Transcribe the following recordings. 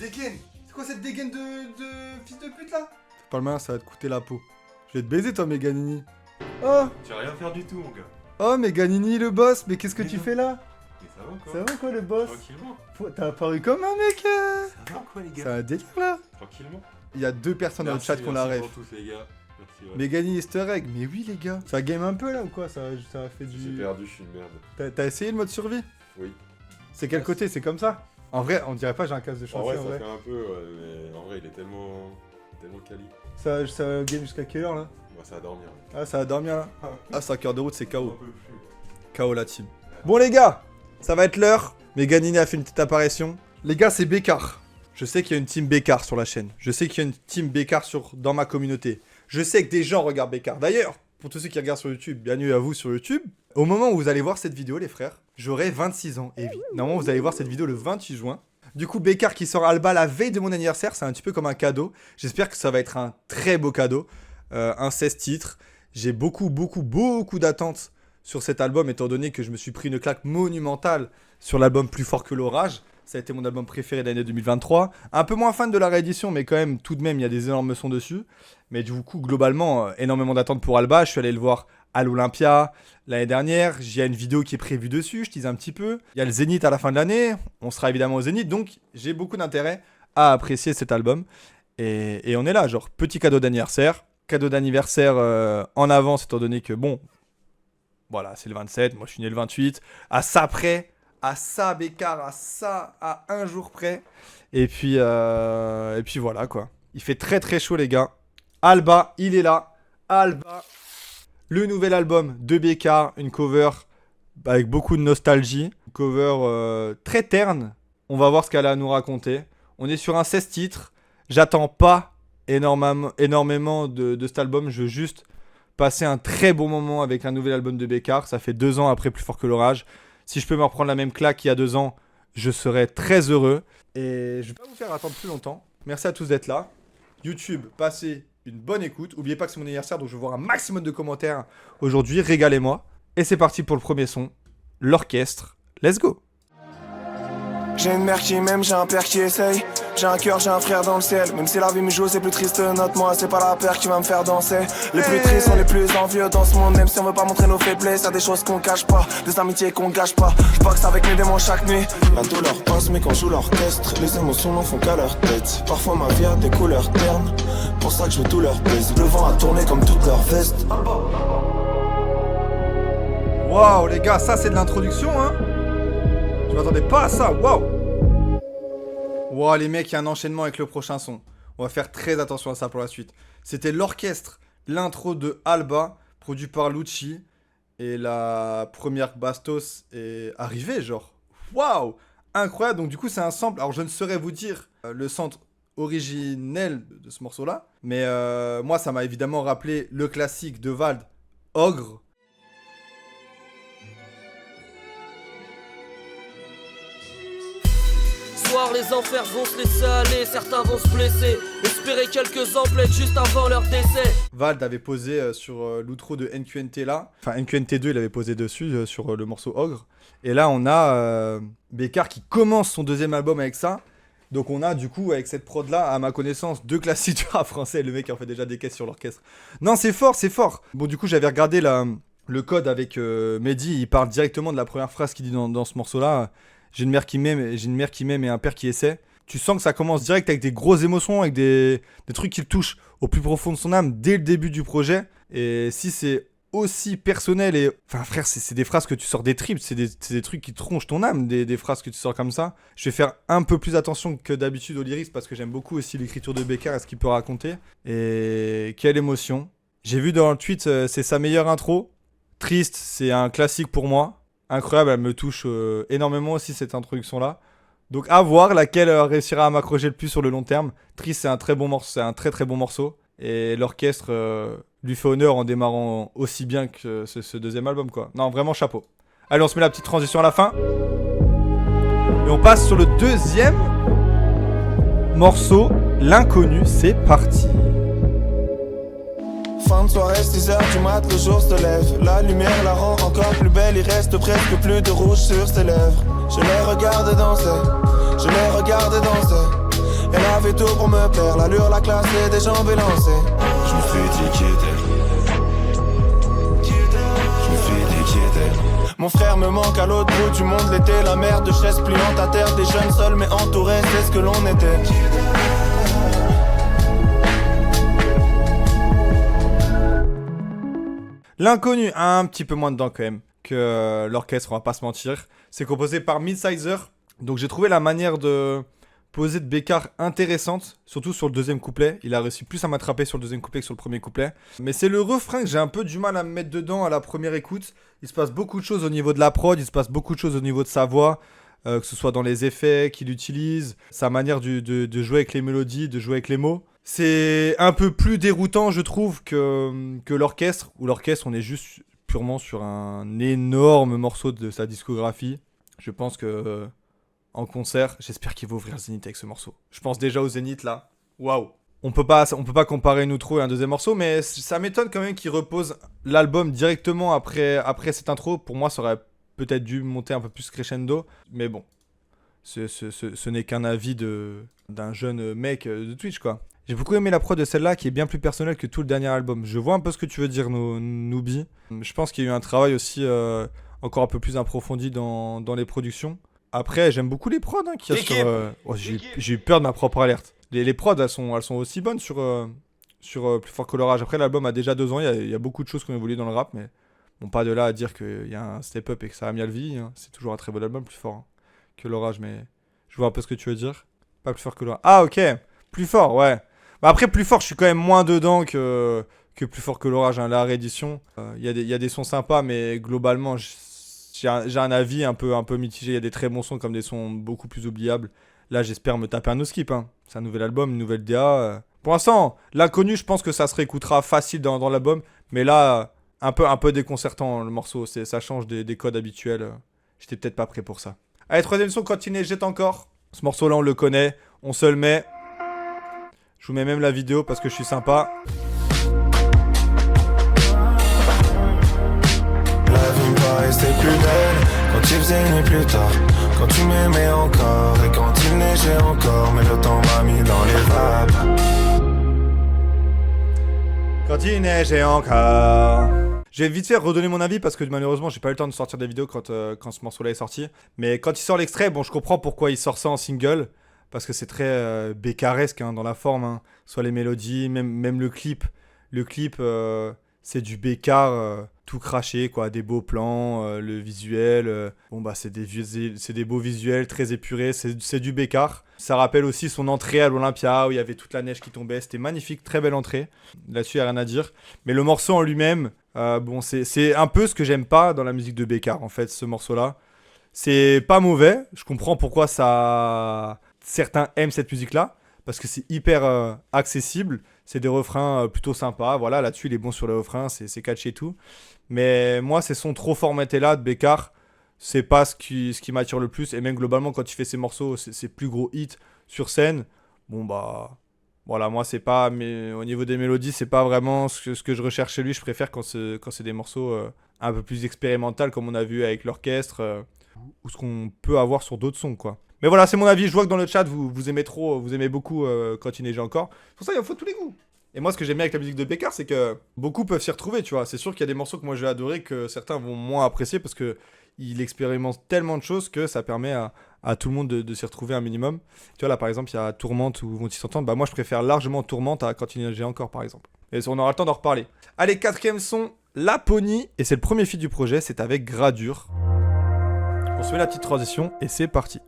dégaine. C'est quoi cette dégaine de fils de pute là? Pas le malin, ça va te coûter la peau. Je vais te baiser toi Meganini. Oh. Tu vas rien faire du tout mon gars. Oh Meganini le boss, mais qu'est-ce que tu fais là? Mais ça va quoi? Ça va quoi le boss? Tranquillement. T'as apparu comme un mec Ça va quoi les C'est gars? un délire là. Tranquillement. Il y a 2 personnes dans le chat qu'on la rêve. Merci pour tous les gars. Merci ouais. Meganini Easter egg, mais oui les gars. Ça game un peu là ou quoi? Ça a fait J'ai du... perdu, je suis une merde. T'as essayé le mode survie? Oui. C'est quel côté? C'est comme ça? En vrai, on dirait pas j'ai un casque de En chantier vrai, en ça vrai. fait un peu, ouais, mais en vrai, il est tellement quali. Ça game jusqu'à quelle heure là? Moi, ça va dormir. Ah ça va dormir là. Ah 5 heures de route c'est On KO. peut plus. KO la team. Bon les gars, ça va être l'heure. Meganini a fait une petite apparition. Les gars c'est Bécard. Je sais qu'il y a une team Bécard sur la chaîne. Je sais qu'il y a une team Bécard dans ma communauté. Je sais que des gens regardent Bécard. D'ailleurs, pour tous ceux qui regardent sur YouTube, bienvenue à vous sur YouTube. Au moment où vous allez voir cette vidéo les frères, j'aurai 26 ans. Et oui, normalement vous allez voir cette vidéo le 28 juin. Du coup Bécard qui sort Alba la veille de mon anniversaire, c'est un petit peu comme un cadeau. J'espère que ça va être un très beau cadeau. Un 16 titres. J'ai beaucoup d'attentes sur cet album étant donné que je me suis pris une claque monumentale sur l'album Plus fort que l'orage. Ça a été mon album préféré de l'année 2023. Un peu moins fan de la réédition, mais quand même, tout de même, il y a des énormes sons dessus. Mais du coup, globalement, énormément d'attentes pour Alba. Je suis allé le voir à l'Olympia l'année dernière. Il y a une vidéo qui est prévue dessus, je tease un petit peu. Il y a le Zénith à la fin de l'année. On sera évidemment au Zénith. Donc, j'ai beaucoup d'intérêt à apprécier cet album. Et on est là, genre, petit cadeau d'anniversaire. Cadeau d'anniversaire en avance, étant donné que, bon, voilà, c'est le 27. Moi, je suis né le 28. À ça près. À ça, Bécard, à ça, à un jour près. Et puis voilà, quoi. Il fait très chaud, les gars. Alba, il est là. Alba. Le nouvel album de Bécard. Une cover avec beaucoup de nostalgie. Une cover très terne. On va voir ce qu'elle a à nous raconter. On est sur un 16 titres. J'attends pas énormément de cet album. Je veux juste passer un très bon moment avec un nouvel album de Bécard. Ça fait 2 ans après Plus fort que l'orage. Si je peux me reprendre la même claque qu'il y a 2 ans, je serai très heureux. Et je vais pas vous faire attendre plus longtemps. Merci à tous d'être là. YouTube, passez une bonne écoute. N'oubliez pas que c'est mon anniversaire, donc je veux voir un maximum de commentaires aujourd'hui. Régalez-moi. Et c'est parti pour le premier son. L'orchestre. Let's go. J'ai une mère qui m'aime, j'ai un père qui essaye. J'ai un cœur, j'ai un frère dans le ciel. Même si la vie me joue, c'est plus triste, note-moi, c'est pas la paire qui va me faire danser. Les plus tristes sont les plus envieux dans ce monde. Même si on veut pas montrer nos faiblesses, y'a des choses qu'on cache pas, des amitiés qu'on gâche pas. J'boxe avec mes démons chaque nuit. La douleur passe, mais quand je joue l'orchestre, les émotions n'en font qu'à leur tête. Parfois ma vie a des couleurs ternes, pour ça que je veux tout leur baiser. Le vent a tourné comme toute leur veste. Waouh, les gars, ça c'est de l'introduction, hein. Je m'attendais pas à ça, waouh. Wow, les mecs, il y a un enchaînement avec le prochain son. On va faire très attention à ça pour la suite. C'était l'orchestre, l'intro de Alba, produit par Lucci. Et la première Bastos est arrivée, genre. Waouh, incroyable. Donc du coup, c'est un sample. Alors, je ne saurais vous dire le centre originel de ce morceau-là. Mais moi, ça m'a évidemment rappelé le classique de Vald, Ogre. Les enfers vont se laisser aller, certains vont se blesser. Espérer quelques emplettes juste avant leur décès. Vald avait posé sur l'outro de NQNT là. Enfin, NQNT2, il avait posé dessus sur le morceau Ogre. Et là, on a Bécard qui commence son deuxième album avec ça. Donc, on a du coup, avec cette prod là, à ma connaissance, 2 classiques du rap français. Le mec en fait déjà des caisses sur l'orchestre. Non, c'est fort, c'est fort. Bon, du coup, j'avais regardé le code avec Mehdi. Il parle directement de la première phrase qu'il dit dans ce morceau là. J'ai une mère qui m'aime et un père qui essaie. Tu sens que ça commence direct avec des grosses émotions, avec des trucs qui le touchent au plus profond de son âme dès le début du projet. Et si c'est aussi personnel et... Enfin frère, c'est des phrases que tu sors des tripes, c'est des trucs qui tronchent ton âme, des phrases que tu sors comme ça. Je vais faire un peu plus attention que d'habitude au lyrics parce que j'aime beaucoup aussi l'écriture de Bécard et ce qu'il peut raconter. Et quelle émotion. J'ai vu dans le tweet, c'est sa meilleure intro. Triste, c'est un classique pour moi. Incroyable, elle me touche énormément aussi cette introduction-là. Donc à voir laquelle réussira à m'accrocher le plus sur le long terme. Triste, c'est un très bon morceau, c'est un très bon morceau. Et l'orchestre lui fait honneur en démarrant aussi bien que ce deuxième album, quoi. Non, vraiment chapeau. Allez, on se met la petite transition à la fin. Et on passe sur le deuxième morceau, L'inconnu. C'est parti. Fin de soirée, 6h du mat, le jour se lève. La lumière la rend encore plus belle, il reste presque plus de rouge sur ses lèvres. Je les regarde danser, je les regarde danser. fait tout pour me plaire, l'allure, la classe et des jambes élancées. Je me suis dit qui était. Je me suis dit qui était. Mon frère me manque à l'autre bout du monde l'été. La mer de chaises pliantes à terre, des jeunes seuls mais entourés, c'est ce que l'on était. L'inconnu a un petit peu moins dedans quand même que l'orchestre, on va pas se mentir. C'est composé par Midsizer. Donc j'ai trouvé la manière de poser de Bécard intéressante, surtout sur le deuxième couplet. Il a réussi plus à m'attraper sur le deuxième couplet que sur le premier couplet. Mais c'est le refrain que j'ai un peu du mal à me mettre dedans à la première écoute. Il se passe beaucoup de choses au niveau de la prod, il se passe beaucoup de choses au niveau de sa voix, que ce soit dans les effets qu'il utilise, sa manière de jouer avec les mélodies, de jouer avec les mots. C'est un peu plus déroutant, je trouve, que l'orchestre. Où l'orchestre, on est juste purement sur un énorme morceau de sa discographie. Je pense que en concert, j'espère qu'il va ouvrir le Zénith avec ce morceau. Je pense déjà au Zénith là. Waouh. On peut pas comparer Noutro et un deuxième morceau, mais ça m'étonne quand même qu'il repose l'album directement après cette intro. Pour moi, ça aurait peut-être dû monter un peu plus crescendo, mais bon, ce n'est qu'un avis d'un jeune mec de Twitch quoi. J'ai beaucoup aimé la prod de celle-là qui est bien plus personnelle que tout le dernier album. Je vois un peu ce que tu veux dire, Noobi. Je pense qu'il y a eu un travail aussi encore un peu plus approfondi dans les productions. Après, j'aime beaucoup les prods qu'il y a sur... Oh, j'ai eu peur de ma propre alerte. Les prods, elles sont aussi bonnes sur Plus Fort que l'Orage. Après, l'album a déjà 2 ans, il y a beaucoup de choses qui ont évolué dans le rap, mais bon, pas de là à dire qu'il y a un step-up et que ça a mis à le vie. C'est toujours un très bon album, Plus Fort que l'Orage, mais je vois un peu ce que tu veux dire. Pas Plus Fort que l'Orage. Ah, ok. Plus Fort, ouais. Bah après, Plus Fort, je suis quand même moins dedans que Plus Fort que l'Orage, la réédition. Il y a des sons sympas, mais globalement, j'ai un avis un peu mitigé. Il y a des très bons sons comme des sons beaucoup plus oubliables. Là, j'espère me taper un no skip. C'est un nouvel album, une nouvelle DA. Pour l'instant, l'inconnu, je pense que ça se réécoutera facile dans l'album. Mais là, un peu déconcertant le morceau. Ça change des codes habituels. J'étais peut-être pas prêt pour ça. Allez, troisième son, quand il neige, jette encore. Ce morceau-là, on le connaît. On se le met. Je vous mets même la vidéo parce que je suis sympa. La vie me paraissait plus belle quand il faisait nuit plus tard. Quand tu m'aimais encore et quand il neigeait encore. Mais le temps m'a mis dans les vapes. Quand il neigeait encore. Je vais vite fait redonner mon avis parce que malheureusement j'ai pas eu le temps de sortir des vidéos quand ce morceau-là est sorti. Mais quand il sort l'extrait, bon je comprends pourquoi il sort ça en single. Parce que c'est très bécaresque dans la forme. Soit les mélodies, même le clip. Le clip, c'est du bécard tout craché, quoi. Des beaux plans, le visuel. C'est des beaux visuels, très épurés. C'est du bécard. Ça rappelle aussi son entrée à l'Olympia où il y avait toute la neige qui tombait. C'était magnifique, très belle entrée. Là-dessus, il n'y a rien à dire. Mais le morceau en lui-même, c'est un peu ce que j'aime pas dans la musique de Bécard, en fait, ce morceau-là. C'est pas mauvais. Je comprends pourquoi certains aiment cette musique-là, parce que c'est hyper accessible, c'est des refrains plutôt sympas, voilà, là-dessus il est bon sur les refrains, c'est catchy et tout, mais moi ces sons trop formatés là de Bécard, c'est pas ce qui m'attire le plus, et même globalement quand il fait ses morceaux, ses plus gros hits sur scène, bon bah, voilà, moi c'est pas, mais au niveau des mélodies, c'est pas vraiment ce que je recherche chez lui, je préfère quand c'est des morceaux un peu plus expérimentaux, comme on a vu avec l'orchestre, ou ce qu'on peut avoir sur d'autres sons, quoi. Mais voilà, c'est mon avis. Je vois que dans le chat, vous aimez beaucoup Quand il neigeait encore. C'est pour ça, il faut tous les goûts. Et moi, ce que j'aime bien avec la musique de Bécard, c'est que beaucoup peuvent s'y retrouver, tu vois. C'est sûr qu'il y a des morceaux que moi, j'ai adoré, que certains vont moins apprécier, parce qu'il expérimente tellement de choses que ça permet à tout le monde de s'y retrouver un minimum. Tu vois, là, par exemple, il y a Tourmente, où vont-ils s'entendre. Bah, moi, je préfère largement Tourmente à Quand il neigeait encore, par exemple. Et on aura le temps d'en reparler. Allez, 4e son, Laponie. Et c'est le premier feat du projet, c'est avec Gradure. On se met la petite transition, et c'est parti.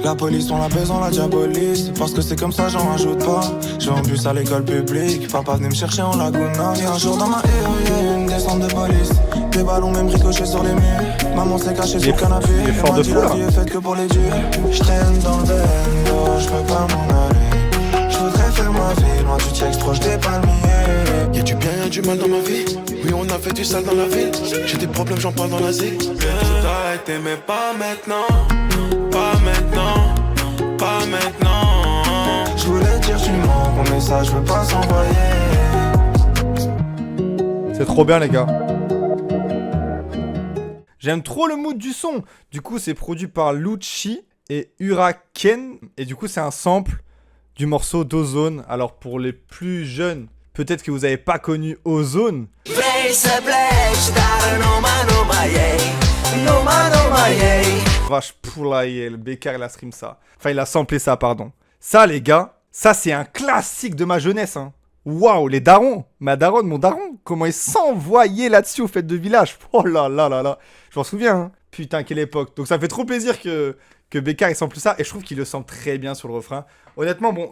La police, on la baise, on la diabolise. Parce que c'est comme ça, j'en rajoute pas. Je vais en plus à l'école publique. Papa venait me chercher en Laguna. Et un jour dans ma haie, une descente de police. Des ballons même ricochés sur les murs. Maman s'est cachée sur le canapé. Il est fort de fou, la vie est faite que pour les durs. Je traîne dans le bendo, je peux pas m'en aller. Je voudrais faire ma vie, loin du texte, proche des palmiers. Y'a du bien, y'a du mal dans ma vie. Oui, on a fait du sale dans la ville. J'ai des problèmes, j'en parle dans la zig. Tout a été, mais pas maintenant. Pas maintenant, pas maintenant. Je voulais dire tu mens, mon message veut pas s'envoyer. C'est trop bien les gars. J'aime trop le mood du son. Du coup c'est produit par Lucci et Huraken. Et du coup c'est un sample du morceau d'Ozone. Alors pour les plus jeunes, peut-être que vous n'avez pas connu Ozone. Vache poulaille, le Bécard il a stream ça. Enfin il a samplé ça, pardon. Ça les gars, ça c'est un classique de ma jeunesse. Hein. Waouh, les darons, ma daronne, mon daron, comment ils s'envoyaient là-dessus aux fêtes de village. Oh là là là là, je m'en souviens. Hein. Putain, quelle époque. Donc ça fait trop plaisir que Bécard il sample ça et je trouve qu'il le sent très bien sur le refrain. Honnêtement, bon,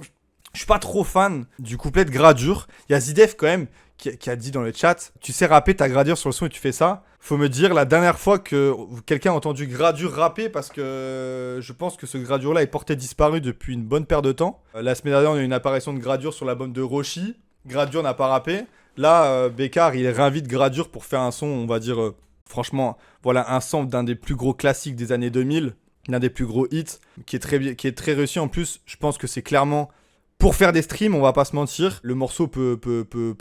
je suis pas trop fan du couplet de Gradure. Il y a Zidef quand même qui a dit dans le chat, tu sais rapper ta Gradure sur le son et tu fais ça. Faut me dire la dernière fois que quelqu'un a entendu Gradure rapper parce que je pense que ce Gradure là est porté disparu depuis une bonne paire de temps. La semaine dernière on a eu une apparition de Gradure sur l'album de Roshi. Gradure n'a pas rappé. Là Bécard il réinvite Gradure pour faire un son on va dire franchement voilà un sample d'un des plus gros classiques des années 2000. L'un des plus gros hits qui est très réussi en plus. Je pense que c'est clairement pour faire des streams, on va pas se mentir, le morceau peut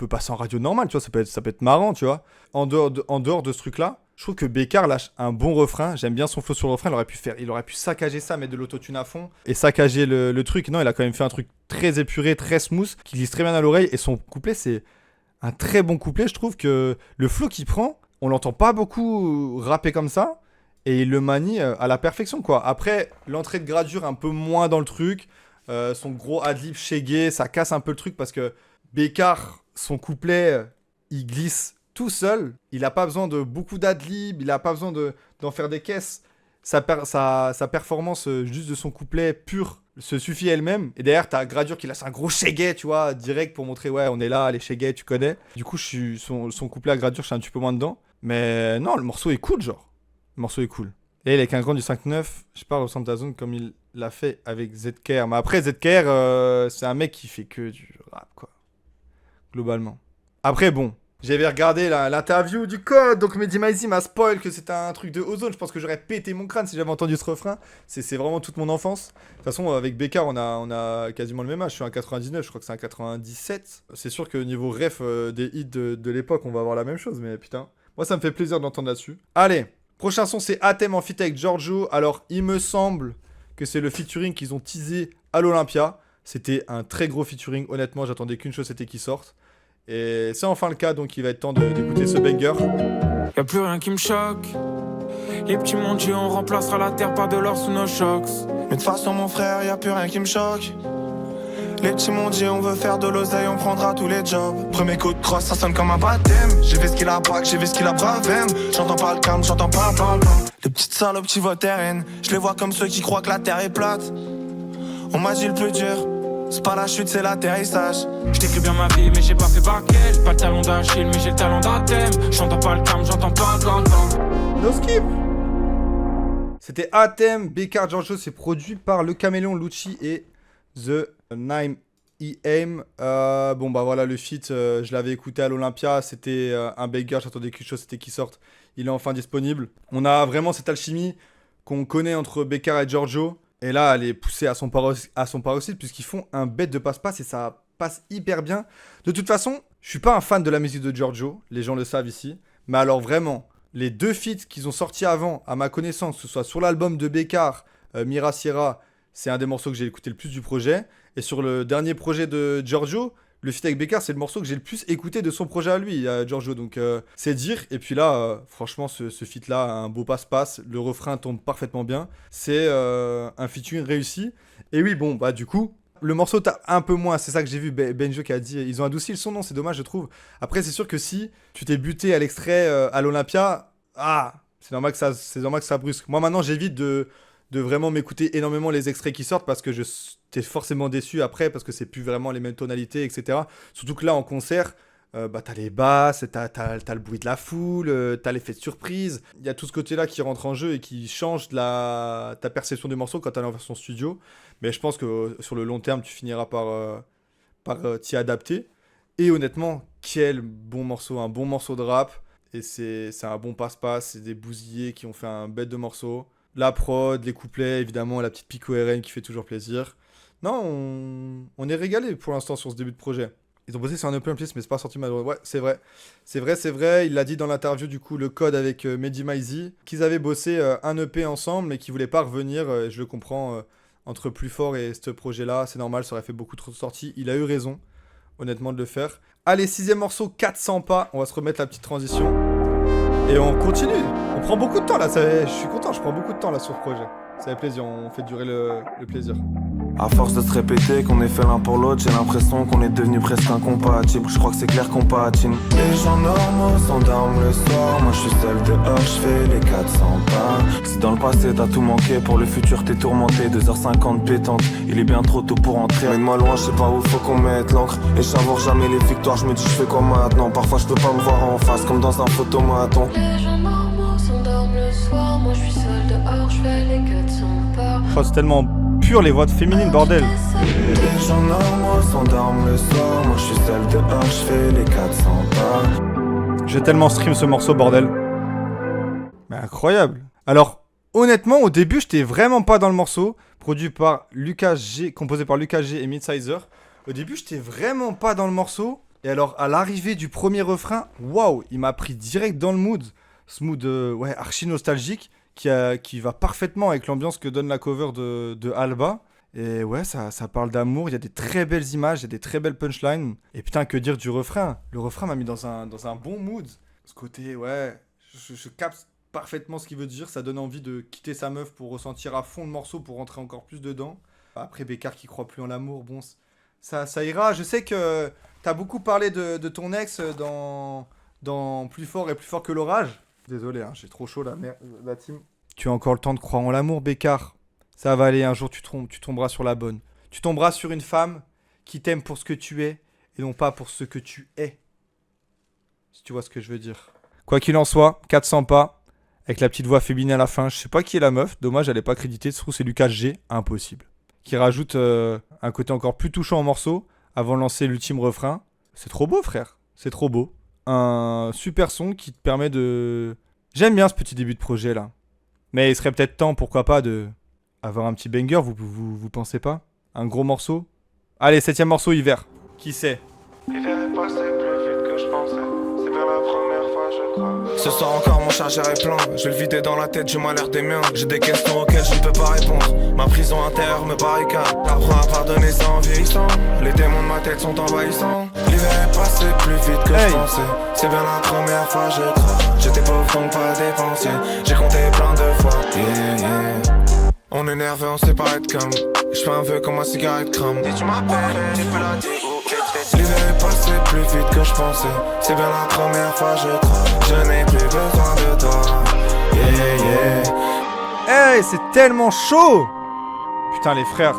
passer en radio normale, tu vois, ça peut être marrant, tu vois. En dehors de ce truc-là, je trouve que Bécard lâche un bon refrain. J'aime bien son flow sur le refrain. Il aurait pu saccager ça, mettre de l'autotune à fond et saccager le truc. Non, il a quand même fait un truc très épuré, très smooth, qui glisse très bien à l'oreille. Et son couplet, c'est un très bon couplet. Je trouve que le flow qu'il prend, on l'entend pas beaucoup rapper comme ça. Et il le manie à la perfection, quoi. Après, l'entrée de Gradure un peu moins dans le truc. Son gros adlib chégué, ça casse un peu le truc parce que Bécard, son couplet, il glisse tout seul. Il n'a pas besoin de beaucoup d'adlib, il n'a pas besoin d'en faire des caisses. Sa performance juste de son couplet pur se suffit elle-même. Et derrière, t'as Gradure qui lâche un gros chégué, tu vois, direct pour montrer, ouais, on est là, les chégués, tu connais. Du coup, son couplet à Gradure, je suis un petit peu moins dedans. Mais non, le morceau est cool, genre. Le morceau est cool. Et avec un grand du 5-9, je parle au centre de la zone comme il l'a fait avec ZKR. Mais après, ZKR, c'est un mec qui fait que du rap, quoi. Globalement. Après, bon, j'avais regardé l'interview du code, donc Mehdi Maizy m'a spoil que c'était un truc de Ozone. Je pense que j'aurais pété mon crâne si j'avais entendu ce refrain. C'est vraiment toute mon enfance. De toute façon, avec Bécard, on a quasiment le même âge. Je suis un 99, je crois que c'est un 97. C'est sûr que niveau ref des hits de l'époque, on va avoir la même chose. Mais putain, moi, ça me fait plaisir d'entendre là-dessus. Allez, prochain son, c'est Athème en feat avec Giorgio. Alors, il me semble que c'est le featuring qu'ils ont teasé à l'Olympia. C'était un très gros featuring. Honnêtement, j'attendais qu'une chose, c'était qu'il sorte. Et c'est enfin le cas, donc il va être temps d'écouter ce banger. Y'a plus rien qui me choque. Les petits mondiaux, on remplacera la terre par de l'or sous nos chocs. Mais de toute façon, mon frère, y'a plus rien qui me choque. Les petits mondiaux, on veut faire de l'oseille, on prendra tous les jobs. Premier coup de crosse, ça sonne comme un baptême. J'ai vu ce qu'il a braque, j'ai vu ce qu'il a bravem. J'entends pas le calme, j'entends pas le blanc. Les petites salopes qui votent RN, je les vois comme ceux qui croient que la terre est plate. On m'a dit le plus dur, c'est pas la chute, c'est l'atterrissage. J'écris bien ma vie, mais j'ai pas fait baquet. J'ai pas le talent d'Achille, mais j'ai le talent d'Athème. J'entends pas le calme, j'entends pas le blanc. No skip. C'était Athème, Bécard Giorgio, c'est produit par Le Caméléon, Lucci et The Nime EM. Bon bah voilà le feat, je l'avais écouté à l'Olympia, c'était un banger, j'attendais quelque chose, c'était qu'il sorte. Il est enfin disponible. On a vraiment cette alchimie qu'on connaît entre Bécard et Giorgio. Et là, elle est poussée à son paroxysme puisqu'ils font un bête de passe-passe et ça passe hyper bien. De toute façon, je suis pas un fan de la musique de Giorgio, les gens le savent ici. Mais alors vraiment, les deux feats qu'ils ont sortis avant, à ma connaissance, que ce soit sur l'album de Bécard, Mira Sierra, c'est un des morceaux que j'ai écouté le plus du projet. Et sur le dernier projet de Giorgio, le feat avec Bécard, c'est le morceau que j'ai le plus écouté de son projet à lui, Giorgio. Donc c'est dire. Et puis là, franchement, ce feat-là a un beau passe-passe. Le refrain tombe parfaitement bien. C'est un featuring réussi. Et oui, bon, bah du coup, le morceau tape un peu moins. C'est ça que j'ai vu Benjo qui a dit. Ils ont adouci le son, non, c'est dommage, je trouve. Après, c'est sûr que si tu t'es buté à l'extrait à l'Olympia, c'est normal que ça brusque. Moi, maintenant, j'évite de vraiment m'écouter énormément les extraits qui sortent parce que t'es forcément déçu après parce que c'est plus vraiment les mêmes tonalités, etc. Surtout que là, en concert, t'as les basses, t'as le bruit de la foule, t'as l'effet de surprise. Il y a tout ce côté-là qui rentre en jeu et qui change ta perception du morceau quand t'es en version studio. Mais je pense que sur le long terme, tu finiras par t'y adapter. Et honnêtement, quel bon morceau, un bon morceau de rap. Et c'est un bon passe-passe, c'est des bousillés qui ont fait un bête de morceau. La prod, les couplets, évidemment, la petite pico RN qui fait toujours plaisir. Non, on est régalé pour l'instant sur ce début de projet. Ils ont bossé sur un EP en plus, mais c'est pas sorti malheureusement. Ouais, c'est vrai. Il l'a dit dans l'interview, du coup, le code avec Mehdi Maizy, qu'ils avaient bossé un EP ensemble, mais qu'ils voulaient pas revenir. Je le comprends entre Plus Fort et ce projet-là. C'est normal, ça aurait fait beaucoup trop de sorties. Il a eu raison, honnêtement, de le faire. Allez, 6e morceau, 400 pas. On va se remettre la petite transition. Et on continue. On prend beaucoup de temps là. Je suis content, je prends beaucoup de temps là sur ce projet. Ça fait plaisir, on fait durer le plaisir. À force de se répéter qu'on est fait l'un pour l'autre, j'ai l'impression qu'on est devenu presque incompatible. Je crois que c'est clair qu'on patine. Les gens normaux s'endorment le soir. Moi je suis seul dehors, je fais les 400 pas. Si dans le passé t'as tout manqué, pour le futur t'es tourmenté. 2h50 pétante, il est bien trop tôt pour entrer. Mène-moi loin, je sais pas où faut qu'on mette l'encre. Et je savoure jamais les victoires, je me dis je fais comme maintenant. Parfois je peux pas me voir en face comme dans un photomaton. Les gens normaux s'endorment le soir. Moi je suis seul dehors, je fais les 400 pas. Oh, c'est tellement pur les voix de féminines, bordel. Les gens normaux s'endorment le soir. Moi je suis seul dehors, je fais les 400 pas. J'ai tellement stream ce morceau, bordel. Mais incroyable. Alors, honnêtement, au début, j'étais vraiment pas dans le morceau. Produit par Lucas G, composé par Lucas G et Midsizer. Au début, j'étais vraiment pas dans le morceau. Et alors, à l'arrivée du premier refrain, waouh, il m'a pris direct dans le mood. Ce mood, ouais, archi nostalgique. Qui va parfaitement avec l'ambiance que donne la cover de Alba. Et ouais, ça parle d'amour, il y a des très belles images, il y a des très belles punchlines. Et putain, que dire du refrain? Le refrain m'a mis dans un bon mood. Ce côté, ouais, je capte parfaitement ce qu'il veut dire. Ça donne envie de quitter sa meuf pour ressentir à fond le morceau, pour rentrer encore plus dedans. Après, Bécard qui croit plus en l'amour, bon, ça ira. Je sais que t'as beaucoup parlé de ton ex dans Plus Fort et Plus Fort que l'orage. Désolé, hein, j'ai trop chaud là, merde, la team. Tu as encore le temps de croire en l'amour, Bécard. Ça va aller, un jour tu tomberas sur la bonne. Tu tomberas sur une femme qui t'aime pour ce que tu es et non pas pour ce que tu es. Si tu vois ce que je veux dire. Quoi qu'il en soit, 400 pas, avec la petite voix féminine à la fin. Je sais pas qui est la meuf, dommage elle est pas créditée, se trouve c'est Lucas G, impossible. Qui rajoute un côté encore plus touchant au morceau avant de lancer l'ultime refrain. C'est trop beau, frère, c'est trop beau. Un super son qui te permet de... J'aime bien ce petit début de projet là. Mais il serait peut-être temps, pourquoi pas, de avoir un petit banger, vous pensez pas? Un gros morceau? Allez, 7ème morceau, Hiver. Qui c'est? L'hiver est passé plus vite que je pensais. C'est bien la première fois, je crois. Ce soir encore, mon chargeur est plein. Je vais le vider dans la tête, j'ai mal l'air des miens. J'ai des questions auxquelles je ne peux pas répondre. Ma prison intérieure me barricade. J'apprends à pardonner sans vieillissant. Les démons de ma tête sont envahissants. L'hiver est passé plus vite que je pensais. C'est bien la première fois, je crois. J'étais pauvre donc pas dépensier. J'ai compté plein de fois. Yeah, yeah. On est nerveux, on sait pas être comme. Je fais un vœu comme ma cigarette crame. Si tu m'appelles, tu peux la dire. L'hiver est passé plus vite que je pensais. C'est bien la première fois, je crois. Je n'ai plus besoin de toi. Yeah, yeah. Hey, c'est tellement chaud! Putain, les frères.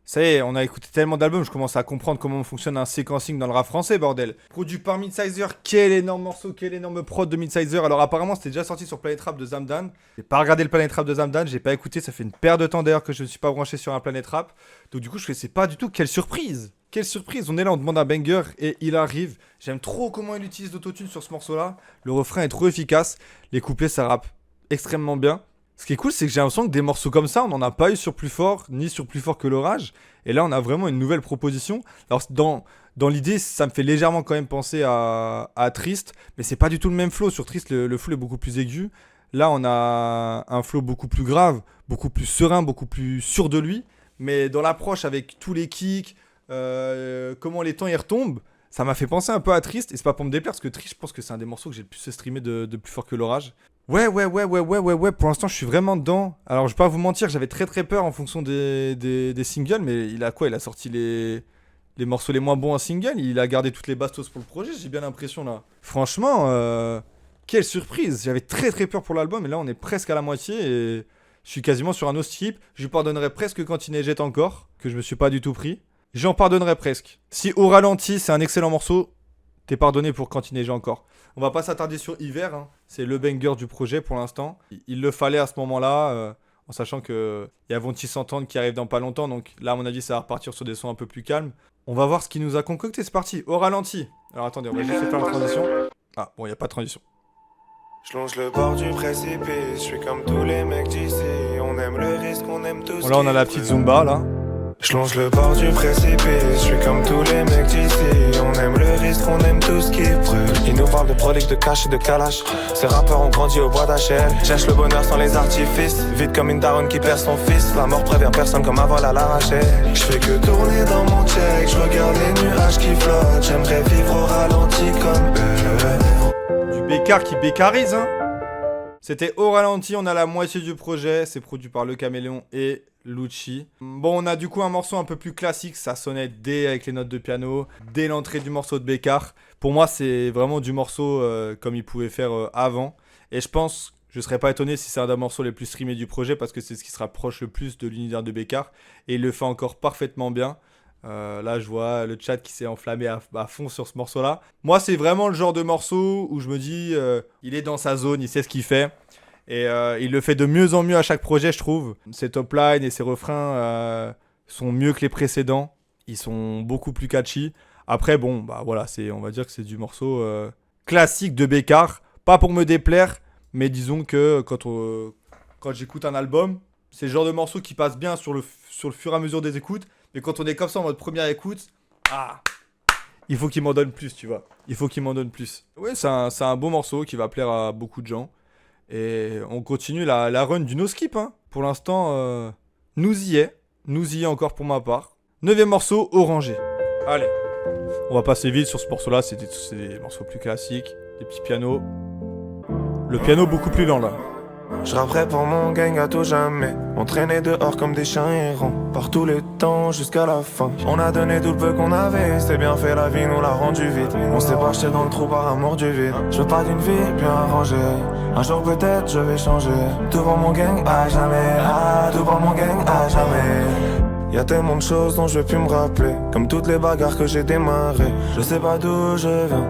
Ça y est, on a écouté tellement d'albums, je commence à comprendre comment fonctionne un séquencing dans le rap français, bordel. Produit par Midsizer, quel énorme morceau, quel énorme prod de Midsizer. Alors apparemment, c'était déjà sorti sur Planet Rap de Zamdan. J'ai pas regardé le Planet Rap de Zamdan, j'ai pas écouté, ça fait une paire de temps d'ailleurs que je ne suis pas branché sur un Planet Rap. Donc du coup, je sais pas du tout, quelle surprise! Quelle surprise, on est là, on demande un banger et il arrive. J'aime trop comment il utilise l'autotune sur ce morceau-là. Le refrain est trop efficace, les couplets ça rappe extrêmement bien. Ce qui est cool, c'est que j'ai l'impression que des morceaux comme ça, on n'en a pas eu sur Plus Fort, ni sur Plus Fort que l'orage. Et là, on a vraiment une nouvelle proposition. Alors, dans l'idée, ça me fait légèrement quand même penser à Triste, mais c'est pas du tout le même flow. Sur Triste, le flow est beaucoup plus aigu. Là, on a un flow beaucoup plus grave, beaucoup plus serein, beaucoup plus sûr de lui. Mais dans l'approche avec tous les kicks, comment les temps y retombent, ça m'a fait penser un peu à Triste. Et c'est pas pour me déplaire, parce que Triste, je pense que c'est un des morceaux que j'ai le plus streamé de Plus Fort que l'orage. Ouais, pour l'instant je suis vraiment dedans. Alors je vais pas vous mentir, j'avais très peur en fonction des singles, mais il a sorti les morceaux les moins bons en single, il a gardé toutes les bastos pour le projet, j'ai bien l'impression là. Franchement, quelle surprise, j'avais très peur pour l'album, et là on est presque à la moitié, et je suis quasiment sur un autre skip. Je lui pardonnerais presque quand il neigeait encore, que je me suis pas du tout pris. J'en pardonnerais presque. Si Au Ralenti c'est un excellent morceau, t'es pardonné pour quand il neigeait encore. On va pas s'attarder sur Hiver, hein. C'est le banger du projet pour l'instant. Il le fallait à ce moment-là, en sachant qu'il y a Vonti s'entendre qui arrive dans pas longtemps, donc là à mon avis ça va repartir sur des sons un peu plus calmes. On va voir ce qu'il nous a concocté, c'est parti, Au Ralenti. Alors attendez, on va juste faire la transition. Ah bon, il n'y a pas de transition. Je longe le bord du précipice, je suis comme tous les mecs d'ici. On aime le risque, on aime tout. Bon là on a la petite Zumba là. Je longe le bord du précipice, je suis comme tous les mecs d'ici. On aime le risque, on aime tout ce qui brûle. Ils nous parlent de prolique, de cash et de kalash. Ces rappeurs ont grandi au bois d'HL. Cherche le bonheur sans les artifices. Vite comme une daronne qui perd son fils. La mort prévient personne comme un vol à l'arraché. Je fais que tourner dans mon check, je regarde les nuages qui flottent. J'aimerais vivre au ralenti comme eux. Du Bécard qui bécarise, hein. C'était Au Ralenti, on a la moitié du projet. C'est produit par Le Caméléon et Lucci. Bon, on a du coup un morceau un peu plus classique. Ça sonnait dès avec les notes de piano, dès l'entrée du morceau de Bécard. Pour moi, c'est vraiment du morceau comme il pouvait faire avant. Et je pense, je serais pas étonné si c'est un des morceaux les plus streamés du projet parce que c'est ce qui se rapproche le plus de l'univers de Bécard. Et il le fait encore parfaitement bien. Là, je vois le chat qui s'est enflammé à fond sur ce morceau-là. Moi, c'est vraiment le genre de morceau où je me dis, il est dans sa zone, il sait ce qu'il fait. Et il le fait de mieux en mieux à chaque projet, je trouve. Ses top lines et ses refrains sont mieux que les précédents. Ils sont beaucoup plus catchy. Après, bon, bah voilà, on va dire que c'est du morceau classique de Bécard. Pas pour me déplaire, mais disons que quand j'écoute un album, c'est le genre de morceau qui passe bien sur le fur et à mesure des écoutes. Mais quand on est comme ça en mode première écoute, il faut qu'il m'en donne plus, tu vois. Il faut qu'il m'en donne plus. Ouais, c'est un beau morceau qui va plaire à beaucoup de gens. Et on continue la run du no skip, hein. Pour l'instant, nous y est encore pour ma part. 9e morceau, Orangé. Allez. On va passer vite sur ce morceau-là, c'est des morceaux plus classiques, des petits pianos. Le piano beaucoup plus lent là. Je rapperai pour mon gang à tout jamais. On traînait dehors comme des chiens errants. Par tous les temps jusqu'à la fin. On a donné tout le peu qu'on avait. C'est bien fait, la vie nous l'a rendu vite. On s'est pas jeté dans le trou par amour du vide. Je veux pas d'une vie bien arrangée. Un jour peut-être je vais changer. Tout pour mon gang à jamais. Tout pour mon gang à jamais. Y'a tellement de choses dont je vais plus me rappeler. Comme toutes les bagarres que j'ai démarrées. Je sais pas d'où je viens,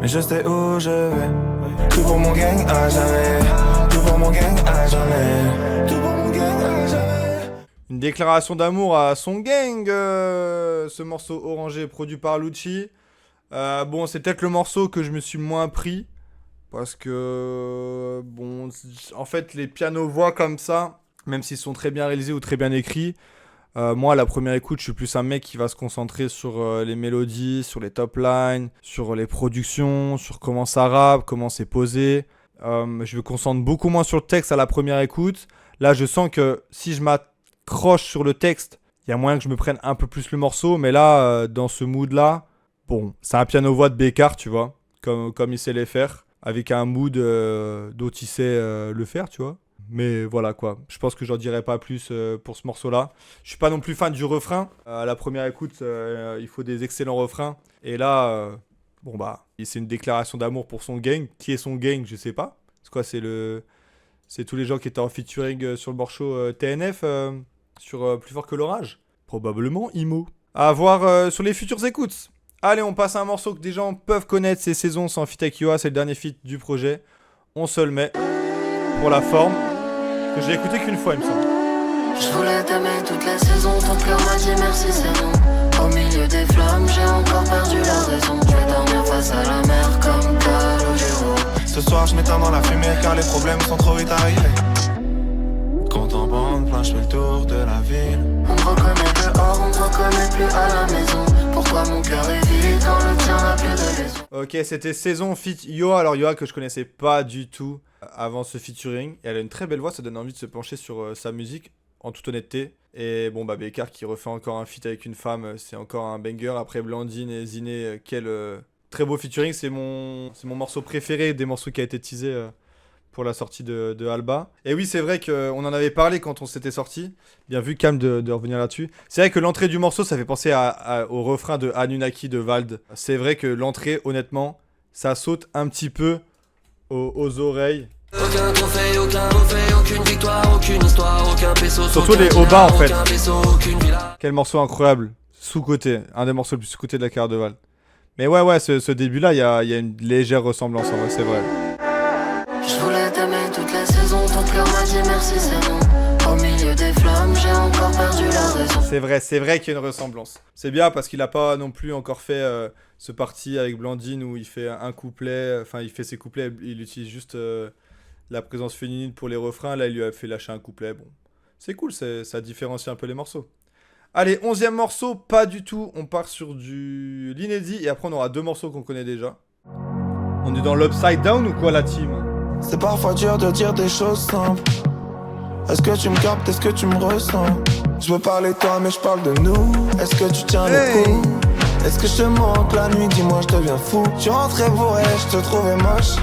mais je sais où je vais. Tout pour mon gang à jamais. Tout pour mon gang à jamais. Tout pour mon gang à jamais. Une déclaration d'amour à son gang, ce morceau Orangé produit par Lucci. Bon, c'est peut-être le morceau que je me suis moins pris. Parce que, bon, en fait, les pianos-voix comme ça, même s'ils sont très bien réalisés ou très bien écrits, moi, à la première écoute, je suis plus un mec qui va se concentrer sur les mélodies, sur les top lines, sur les productions, sur comment ça rappe, comment c'est posé. Je me concentre beaucoup moins sur le texte à la première écoute. Là, je sens que si je m'accroche sur le texte, il y a moyen que je me prenne un peu plus le morceau. Mais là, dans ce mood-là, bon, c'est un piano-voix de Bécard, tu vois, comme il sait les faire, avec un mood dont il sait le faire, tu vois. Mais voilà quoi, je pense que j'en dirai pas plus pour ce morceau-là. Je suis pas non plus fan du refrain. À la première écoute, il faut des excellents refrains. Et là, bon bah, c'est une déclaration d'amour pour son gang. Qui est son gang, je sais pas. C'est quoi, c'est tous les gens qui étaient en featuring sur le morceau TNF sur Plus fort que l'orage. Probablement Imo. À voir sur les futures écoutes. Allez, on passe à un morceau que des gens peuvent connaître. C'est Saison sans feat avec Yoa, c'est le dernier feat du projet. On se le met pour la forme. Que j'ai écouté qu'une fois, il me semble. Je voulais t'aimer toute la saison, ton cœur m'a dit merci, c'est bon. Au milieu des flammes, j'ai encore perdu la raison. Je vais dormir face à la mer comme Calogero. Ce soir je m'éteins dans la fumée car les problèmes sont trop vite arrivés. Quand en bande plein, je fais le tour de la ville. On me reconnaît dehors, on me reconnaît plus à la maison. Pourquoi mon cœur est vide quand le tien n'a plus de raison? Ok, c'était Saison feat Yoa. Alors Yoa que je connaissais pas du tout avant ce featuring. Et elle a une très belle voix, ça donne envie de se pencher sur sa musique, en toute honnêteté. Et bon bah Bécard qui refait encore un feat avec une femme, c'est encore un banger. Après Blandine et Ziné, quel très beau featuring. C'est mon morceau préféré des morceaux qui a été teasé pour la sortie de Alba. Et oui, c'est vrai qu'on en avait parlé quand on s'était sorti. Bien vu, calme de revenir là-dessus. C'est vrai que l'entrée du morceau, ça fait penser au refrain de Anunnaki de Vald. C'est vrai que l'entrée, honnêtement, ça saute un petit peu aux oreilles. Aucun trophée, aucune victoire, aucune histoire, aucun peso. Surtout les hauts bas en fait. Aucun vaisseau, aucune villa. Quel morceau incroyable. Sous-côté. Un des morceaux les plus sous-côtés de la carrière de Vald. Mais ouais, ce début-là, il y a une légère ressemblance en vrai, c'est vrai. Je voulais t'aimer toute la saison, ton cœur m'a dit merci, c'est bon. Au milieu des flammes, j'ai encore perdu la raison. C'est vrai qu'il y a une ressemblance. C'est bien parce qu'il a pas non plus encore fait ce parti avec Blandine où il fait un couplet, enfin il fait ses couplets, il utilise juste la présence féminine pour les refrains. Là, il lui a fait lâcher un couplet. Bon, c'est cool, ça différencie un peu les morceaux. Allez, 11e morceau, pas du tout. On part sur du l'inédit et après on aura 2 morceaux qu'on connaît déjà. On est dans l'upside down ou quoi la team? C'est parfois dur de dire des choses simples. Est-ce que tu me captes, est-ce que tu me ressens? Je veux parler de toi mais je parle de nous. Est-ce que tu tiens le coup? Est-ce que je te manque la nuit? Dis-moi, je deviens fou. Tu rentrais bourré, je te trouvais moche.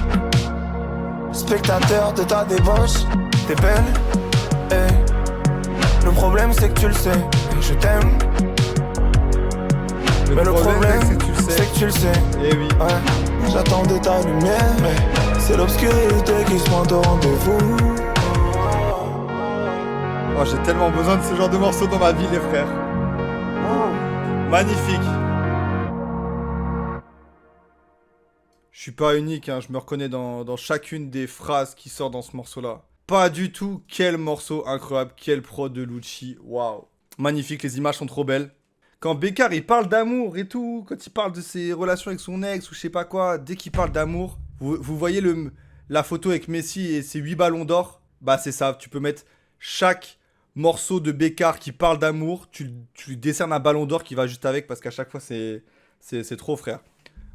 Spectateur de ta débauche. T'es belle, hey. Le problème c'est que tu le sais, et je t'aime. Mais le problème c'est que tu le sais. Eh oui. Ouais, j'attendais ta lumière, mais c'est l'obscurité qui se pointe au rendez-vous. Oh, j'ai tellement besoin de ce genre de morceaux dans ma vie, les frères. Magnifique. Je suis pas unique, hein. Je me reconnais dans chacune des phrases qui sortent dans ce morceau-là. Pas du tout. Quel morceau incroyable. Quel prod de Lucci. Waouh. Magnifique, les images sont trop belles. Quand Bécard, il parle d'amour et tout, quand il parle de ses relations avec son ex ou je sais pas quoi, dès qu'il parle d'amour, vous voyez la photo avec Messi et ses 8 ballons d'or? Bah c'est ça, tu peux mettre chaque morceau de Bécard qui parle d'amour, tu lui décernes un ballon d'or qui va juste avec parce qu'à chaque fois c'est trop, frère.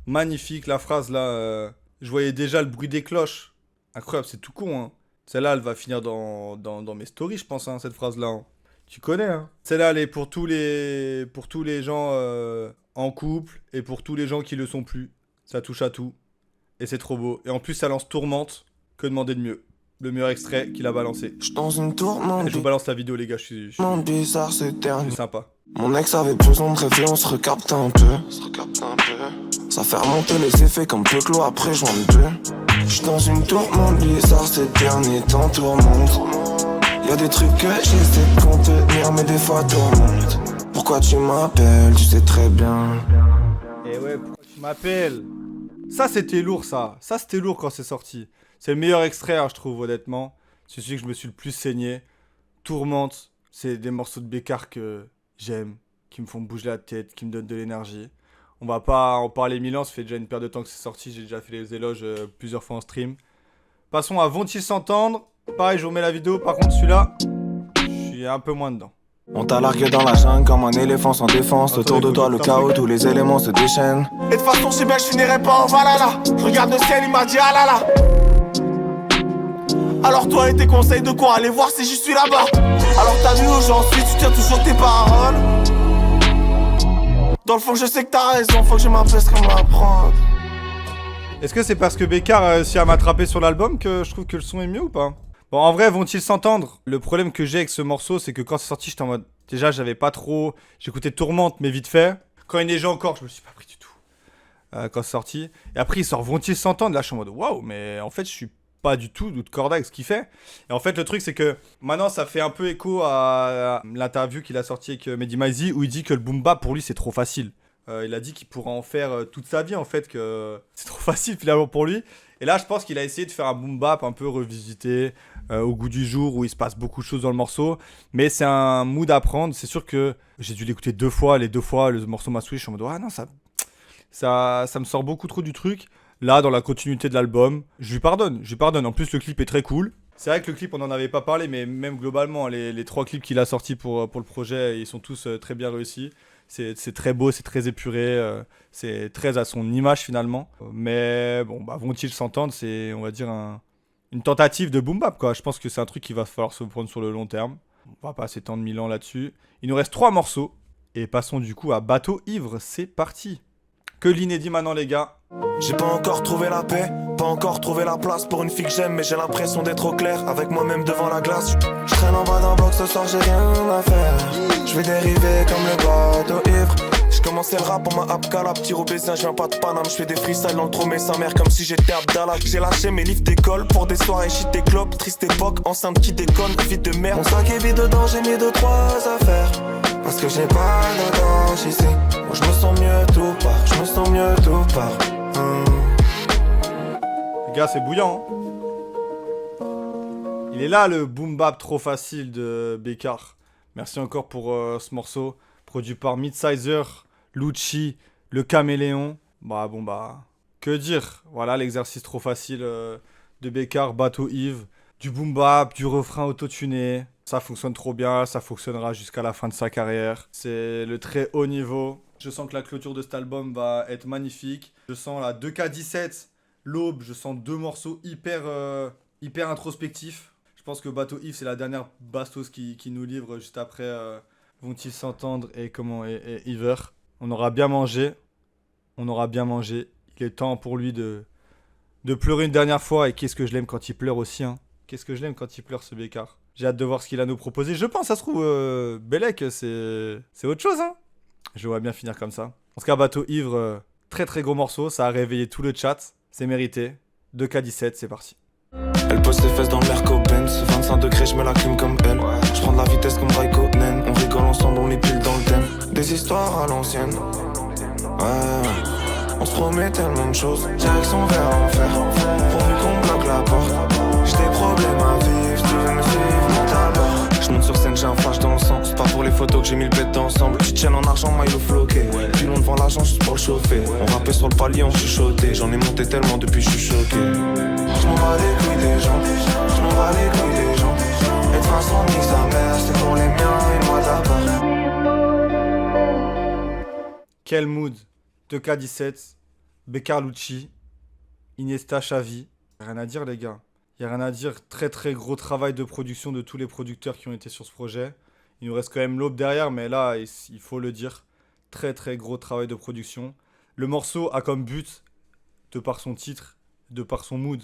Magnifique, la phrase là, je voyais déjà le bruit des cloches. Incroyable, c'est tout con, hein. Celle-là, elle va finir dans mes stories, je pense, hein, cette phrase-là. Hein. Tu connais, hein. Celle-là, elle est pour tous les gens en couple et pour tous les gens qui le sont plus. Ça touche à tout. Et c'est trop beau. Et en plus, ça lance Tourmente. Que demander de mieux? Le meilleur extrait qu'il a balancé. J'suis dans une tourmente. Je vous balance la vidéo, les gars, je suis Bizarre, c'est dernier. sympa. Mon ex avait besoin de rêver, on se recapte un peu. Ça fait remonter les effets comme Peuclo après joint de deux. J'suis dans une tourmente bizarre, ces derniers temps tourmente. Y'a des trucs que j'essaie de contenir, mais des fois tourmente. Pourquoi tu m'appelles, tu sais très bien. Eh ouais, pourquoi tu m'appelles? Ça, c'était lourd, ça. Ça, c'était lourd quand c'est sorti. C'est le meilleur extrait, hein, je trouve, honnêtement. C'est celui que je me suis le plus saigné. Tourmente, c'est des morceaux de Bécard que j'aime, qui me font bouger la tête, qui me donnent de l'énergie. On va pas en parler 1000 ans, ça fait déjà une paire de temps que c'est sorti, j'ai déjà fait les éloges plusieurs fois en stream. Passons à Vont-ils s'entendre? Pareil, je vous remets la vidéo, par contre celui-là, je suis un peu moins dedans. On t'a largué dans la jungle comme un éléphant sans défense. Autour de toi le chaos, tous les éléments se déchaînent. Et de toute façon je sais bien que je finirai pas en Valhalla. Je regarde le ciel, il m'a dit ah là là. Alors toi et tes conseils de quoi? Aller voir si j'y suis là-bas. Alors t'as vu où j'en suis, tu tiens toujours tes paroles. Dans le fond je sais que t'as raison, faut que je m'apaise comme la prod. Est-ce que c'est parce que Bécard a réussi à m'attraper sur l'album que je trouve que le son est mieux ou pas? Bon, en vrai, vont-ils s'entendre? Le problème que j'ai avec ce morceau, c'est que quand c'est sorti, j'étais en mode... Déjà, j'avais pas trop... J'écoutais Tourmente, mais vite fait. Quand il neigeait encore, je me suis pas pris du tout. Quand c'est sorti. Et après, il sort Vont-ils s'entendre? Là, je suis en mode, waouh, mais en fait, je suis pas du tout de corda avec ce qu'il fait. Et en fait, le truc, c'est que maintenant, ça fait un peu écho à l'interview qu'il a sorti avec Mehdi Maizi, où il dit que le boom bap, pour lui, c'est trop facile. Il a dit qu'il pourra en faire toute sa vie, en fait, que c'est trop facile, finalement, pour lui. Et là, je pense qu'il a essayé de faire un boom bap un peu revisité, au goût du jour, où il se passe beaucoup de choses dans le morceau. Mais c'est un mood à prendre. C'est sûr que j'ai dû l'écouter 2 fois. Les 2 fois, le morceau m'a switch. Je suis en mode, ah non, ça me sort beaucoup trop du truc. Là, dans la continuité de l'album, je lui pardonne. En plus, le clip est très cool. C'est vrai que le clip, on n'en avait pas parlé, mais même globalement, les 3 clips qu'il a sortis pour le projet, ils sont tous très bien réussis. C'est très beau, c'est très épuré, c'est très à son image finalement. Mais bon, bah, vont-ils s'entendre? C'est, on va dire, une tentative de boom bap, quoi. Je pense que c'est un truc qu'il va falloir se prendre sur le long terme. On va pas s'étendre 1000 ans là-dessus. Il nous reste 3 morceaux. Et passons du coup à Bateau Ivre, c'est parti. Que l'inédit maintenant, les gars. J'ai pas encore trouvé la paix, pas encore trouvé la place pour une fille que j'aime, mais j'ai l'impression d'être au clair avec moi-même devant la glace. Je traîne en bas d'un bloc ce soir, j'ai rien à faire. Je vais dériver comme le bateau ivre. J'ai commencé le rap en ma apcala, petit robézin, je viens pas de Paname. Je fais des freestyles dans le trou, mais sa mère comme si j'étais Abdallah. J'ai lâché mes livres d'école pour des soirées shit des clubs. Triste époque, enceinte qui déconne, vie de merde. Mon sac est vide dedans, j'ai mis 2-3 affaires. Parce que j'ai pas de danger ici. Moi je me sens mieux tout part, je me sens mieux tout part. Les gars, c'est bouillant. Hein. Il est là le boom bap trop facile de Bécard. Merci encore pour ce morceau. Produit par Midsizer, Lucci, Le Caméléon. Bah bon bah, que dire? Voilà l'exercice trop facile de Bécard, Bateau Yves. Du boom bap, du refrain autotuné. Ça fonctionne trop bien, ça fonctionnera jusqu'à la fin de sa carrière. C'est le très haut niveau. Je sens que la clôture de cet album va être magnifique. Je sens la 2K17, l'aube, je sens deux morceaux hyper introspectifs. Je pense que Bateau Ivre, c'est la dernière bastos qui nous livre juste après Vont-ils s'entendre et Iver. On aura bien mangé. Il est temps pour lui de pleurer une dernière fois. Et qu'est-ce que je l'aime quand il pleure aussi, hein. Qu'est-ce que je l'aime quand il pleure, ce Bécard. J'ai hâte de voir ce qu'il a à nous proposer. Je pense, ça se trouve, Bellec, c'est autre chose, hein. Je vois bien finir comme ça. En tout cas, Bateau Ivre, très très gros morceau. Ça a réveillé tout le chat. C'est mérité. 2K17, c'est parti. Elle pose ses fesses dans le Merco-Benz. 25 degrés, je me la clim comme elle. Je prends de la vitesse comme Raikkonen. On rigole ensemble, on est pile dans le thème. Des histoires à l'ancienne. Ouais. On se promet tellement de choses. Direction vers l'enfer. Pourvu qu'on bloque la porte. J'ai des problèmes à vivre. Tu veux me suivre, monte à bord. Je monte sur scène, j'ai un flash dans le sang. C'est pas pour les photos que j'ai mis le bête ensemble. Petite chaîne en argent, maillot floqué. Puis on devant l'argent juste pour le chauffer. On rappait sur le palier, on chuchotait. J'en ai monté tellement depuis, je suis choqué. Je m'en bats les couilles des gens. Je m'en bats les couilles des gens. Être un son nique sa mère, c'est pour les miens et moi d'abord. Quel mood. 2K17, Beccarlucci, Iniesta, Xavi. Rien à dire, les gars. Il n'y a rien à dire. Très très gros travail de production de tous les producteurs qui ont été sur ce projet. Il nous reste quand même l'aube derrière, mais là, il faut le dire. Très très gros travail de production. Le morceau a comme but, de par son titre, de par son mood,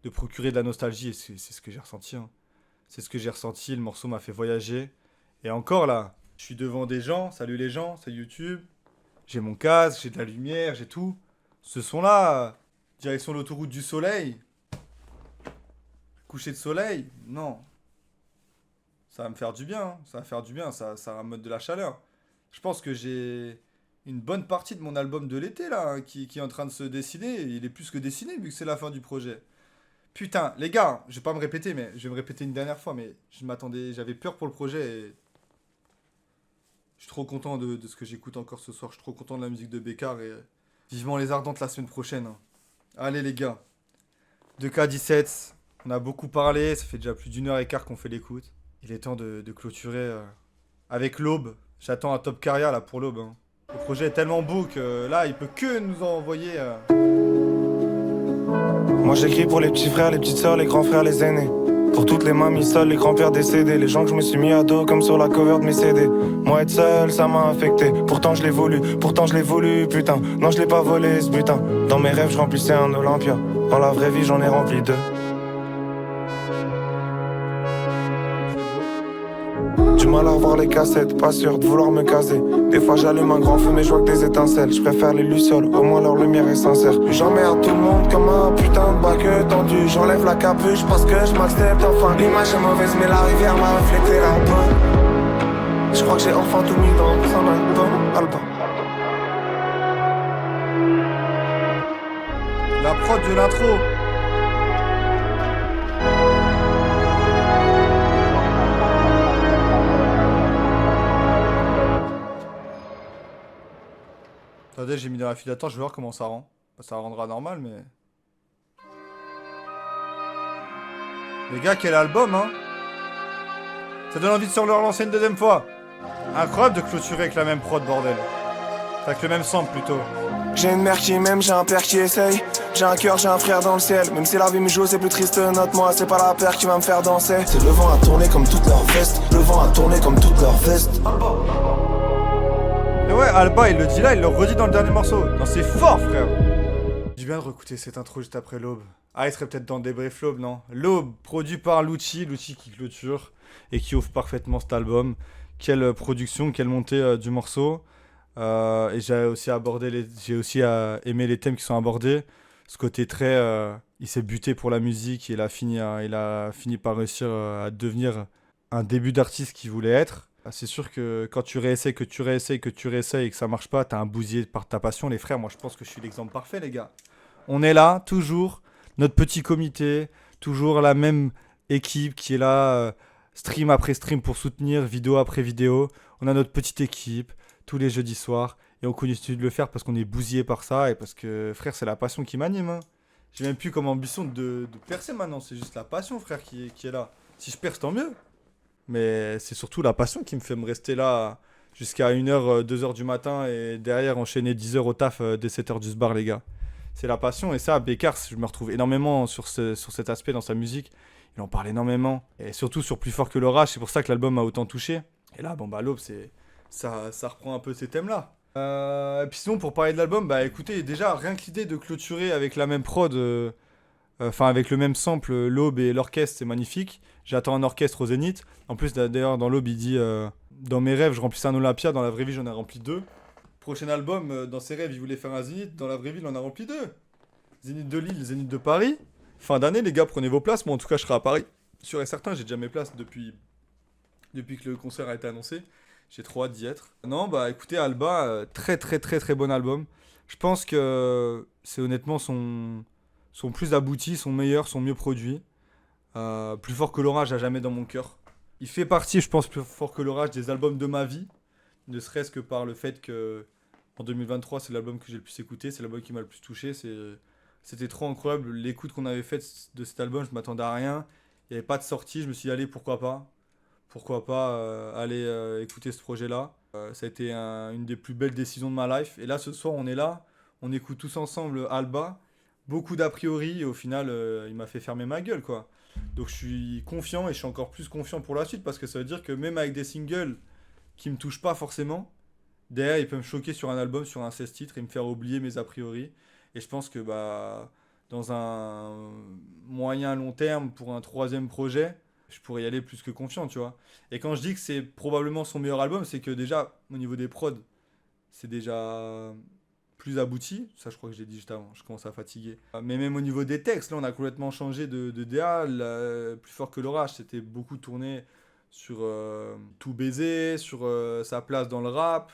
de procurer de la nostalgie. Et c'est ce que j'ai ressenti, hein. C'est ce que j'ai ressenti. Le morceau m'a fait voyager. Et encore là, je suis devant des gens. Salut les gens, c'est YouTube. J'ai mon casque, j'ai de la lumière, j'ai tout. Ce son-là, direction l'autoroute du soleil. Coucher de soleil, non. Ça va me faire du bien, hein. Ça va faire du bien, ça va me mettre de la chaleur. Je pense que j'ai une bonne partie de mon album de l'été là, hein, qui est en train de se dessiner. Il est plus que dessiné vu que c'est la fin du projet. Putain, les gars, je vais pas me répéter, mais je vais me répéter une dernière fois, mais j'avais peur pour le projet et je suis trop content de ce que j'écoute encore ce soir. Je suis trop content de la musique de Bécard et vivement les Ardentes la semaine prochaine, hein. Allez les gars, 2K17. On a beaucoup parlé, ça fait déjà plus d'1h15 qu'on fait l'écoute. Il est temps de clôturer avec l'aube. J'attends un top carrière là pour l'aube, hein. Le projet est tellement beau que là, il peut que nous envoyer. Moi j'écris pour les petits frères, les petites sœurs, les grands frères, les aînés. Pour toutes les mamies seules, les grands-pères décédés. Les gens que je me suis mis à dos comme sur la cover de mes CD. Moi être seul, ça m'a affecté. Pourtant je l'ai voulu, putain. Non je l'ai pas volé ce butin. Dans mes rêves je remplissais un Olympia. Dans la vraie vie j'en ai rempli deux. Du mal à revoir les cassettes, pas sûr de vouloir me caser. Des fois j'allume un grand feu mais je vois que des étincelles. Je préfère les lucioles, au moins leur lumière est sincère. J'emmerde tout le monde comme un putain de bague tendu. J'enlève la capuche parce que je m'accepte enfin. L'image est mauvaise mais la rivière m'a reflété la peau. Je crois que j'ai enfin tout mis dans un album. La prod de l'intro. Attendez, j'ai mis dans la file d'attente, je vais voir comment ça rend. Ça rendra normal, mais... Les gars, quel album, hein. Ça donne envie de se le relancer une deuxième fois. Incroyable de clôturer avec la même prod, bordel. Avec le même sample, plutôt. J'ai une mère qui m'aime, j'ai un père qui essaye. J'ai un cœur, j'ai un frère dans le ciel. Même si la vie me joue, c'est plus triste, note-moi. C'est pas la paire qui va me faire danser. C'est le vent à tourner comme toutes leurs vestes. Le vent à tourner comme toutes leurs vestes. Et ouais, Alba, il le dit là, il le redit dans le dernier morceau. Non, c'est fort, frère. J'ai bien de réécouter cette intro juste après l'aube. Ah, il serait peut-être dans Débrief l'aube, non? L'aube, produit par Lucci qui clôture et qui ouvre parfaitement cet album. Quelle production, quelle montée du morceau. Et j'ai aussi aimé les thèmes qui sont abordés. Ce côté très... il s'est buté pour la musique et il a fini par réussir à devenir un début d'artiste qu'il voulait être. C'est sûr que quand tu réessayes et que ça marche pas, t'as un bousillé par ta passion. Les frères, moi je pense que je suis l'exemple parfait, les gars. On est là, toujours, notre petit comité, toujours la même équipe qui est là, stream après stream pour soutenir, vidéo après vidéo. On a notre petite équipe, tous les jeudis soirs, et on continue de le faire parce qu'on est bousillé par ça et parce que, frère, c'est la passion qui m'anime, hein. J'ai même plus comme ambition de percer maintenant, c'est juste la passion, frère, qui est là. Si je perce, tant mieux. Mais c'est surtout la passion qui me fait me rester là jusqu'à 1h, 2h du matin et derrière enchaîner 10 heures au taf dès 7h du bar, les gars. C'est la passion et ça, Bécard, je me retrouve énormément sur cet aspect dans sa musique. Il en parle énormément et surtout sur Plus fort que l'orage, c'est pour ça que l'album m'a autant touché. Et là, bon bah l'aube, ça reprend un peu ces thèmes-là. Et puis sinon, pour parler de l'album, bah écoutez, déjà, rien que l'idée de clôturer avec la même prod, avec le même sample, l'aube et l'orchestre, c'est magnifique. J'attends un orchestre au Zénith. En plus, d'ailleurs, dans l'aube, il dit dans mes rêves, je remplissais un Olympia, dans la vraie vie, j'en ai rempli 2. Prochain album, dans ses rêves, il voulait faire un Zénith, dans la vraie vie, il en a rempli 2. Zénith de Lille, Zénith de Paris. Fin d'année, les gars, prenez vos places. Moi, en tout cas, je serai à Paris. Sûr et certain, j'ai déjà mes places depuis que le concert a été annoncé. J'ai trop hâte d'y être. Non, bah écoutez, Alba, très très très très bon album. Je pense que c'est honnêtement son plus abouti, son meilleur, son mieux produit. Plus fort que l'orage à jamais dans mon cœur. Il fait partie, je pense, plus fort que l'orage des albums de ma vie. Ne serait-ce que par le fait que en 2023, c'est l'album que j'ai le plus écouté, c'est l'album qui m'a le plus touché. C'était trop incroyable. L'écoute qu'on avait faite de cet album, je m'attendais à rien. Il n'y avait pas de sortie, je me suis dit, allez, pourquoi pas. Pourquoi pas aller écouter ce projet-là. Ça a été une des plus belles décisions de ma life. Et là, ce soir, on est là, on écoute tous ensemble Alba. Beaucoup d'a priori, et au final, il m'a fait fermer ma gueule, quoi. Donc je suis confiant et je suis encore plus confiant pour la suite parce que ça veut dire que même avec des singles qui me touchent pas forcément, derrière, il peut me choquer sur un album, sur un 16 titres et me faire oublier mes a priori. Et je pense que bah, dans un moyen long terme, pour un troisième projet, je pourrais y aller plus que confiant, tu vois. Et quand je dis que c'est probablement son meilleur album, c'est que déjà, au niveau des prods, c'est déjà plus abouti. Ça, je crois que je l'ai dit juste avant, je commence à fatiguer. Mais même au niveau des textes, là, on a complètement changé de DA. Plus fort que l'orage, c'était beaucoup tourné sur tout baiser, sur sa place dans le rap,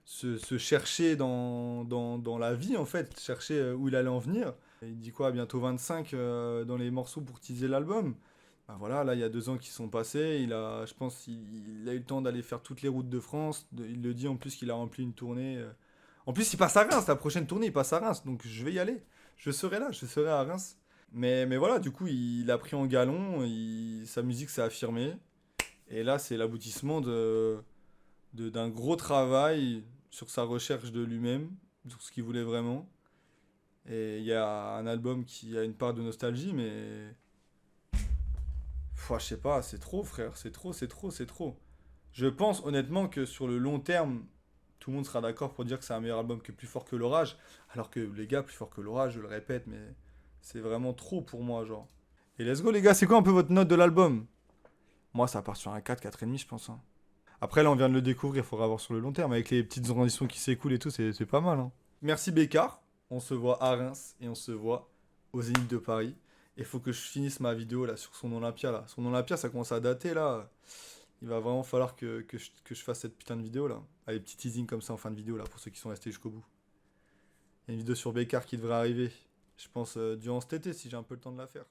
se chercher dans la vie, en fait, chercher où il allait en venir. Il dit quoi, bientôt 25 dans les morceaux pour teaser l'album. Ben voilà, là, il y a 2 ans qui sont passés. Je pense qu'il a eu le temps d'aller faire toutes les routes de France. Il le dit en plus qu'il a rempli une tournée. En plus, il passe à Reims. La prochaine tournée, il passe à Reims. Donc, je vais y aller. Je serai là. Je serai à Reims. Mais voilà, du coup, il a pris en galon. Sa musique s'est affirmée. Et là, c'est l'aboutissement d'un gros travail sur sa recherche de lui-même, sur ce qu'il voulait vraiment. Et il y a un album qui a une part de nostalgie, mais... je sais pas, c'est trop, frère. C'est trop. Je pense honnêtement que sur le long terme, tout le monde sera d'accord pour dire que c'est un meilleur album que Plus fort que l'orage. Alors que les gars, Plus fort que l'orage, je le répète, mais c'est vraiment trop pour moi, genre. Et let's go, les gars, c'est quoi un peu votre note de l'album? Moi, ça part sur un 4, 4,5, je pense. Hein. Après, là, on vient de le découvrir, il faudra voir sur le long terme. Avec les petites transitions qui s'écoulent et tout, c'est pas mal. Hein. Merci Bécard. On se voit à Reims et on se voit au Zénith de Paris. Et faut que je finisse ma vidéo là sur son Olympia là. Son Olympia, ça commence à dater là. Il va vraiment falloir que je fasse cette putain de vidéo là. Allez, petit teasing comme ça en fin de vidéo là pour ceux qui sont restés jusqu'au bout. Il y a une vidéo sur Bécard qui devrait arriver. Je pense durant cet été si j'ai un peu le temps de la faire.